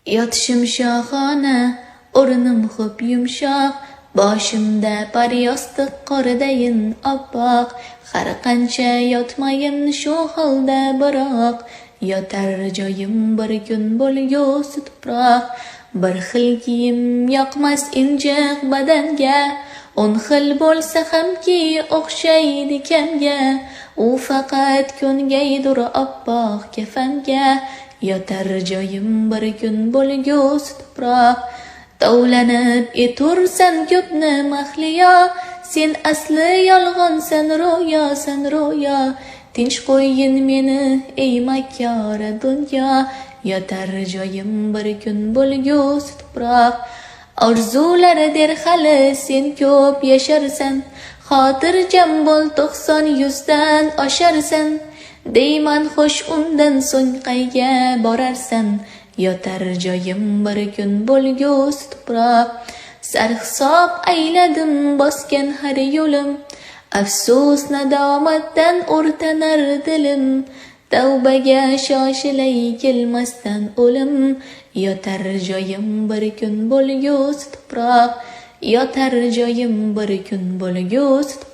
Yotishim shohona, o'rnim xo'p yumshoq, boshimda paryostiq qordayin oppoq. Har qancha yotmayin shu holda biroq, yotar joyim bir kun bo'lgusi tuproq. Bir xil kiyim yoqmas injiq badanga, 10 xil bo'lsa hamki o'xshaydi kamga. U faqat ko'ngaydur oppoq kafanga, yotar joyim bir kun bo'lgusi tuproq. Tovlanib etursan ko'pni mahliyo, sen asli yolg'onsan ro'yo. Tinch qo'yyin meni ey makkora dunyo, yotar joyim bir kun bo'lgusi tuproq. Orzular der hali sen ko'p yasharsan, xotirjam bo'l 90-100 dan osharsan. Deyman xo'sh undan so'ng qayga borarsan, yotar joyim bir kun bo'lgusi tuproq. Sarhisob ayladim bosgan har yo'lim, afsus nadomatdan o'rtanar dilim. Tavbaga shoshilay kelmasdan o'lim, yotar joyim bir kun bo'lgusi tuproq. Yotar joyim bir kun bo'lgusi tuproq.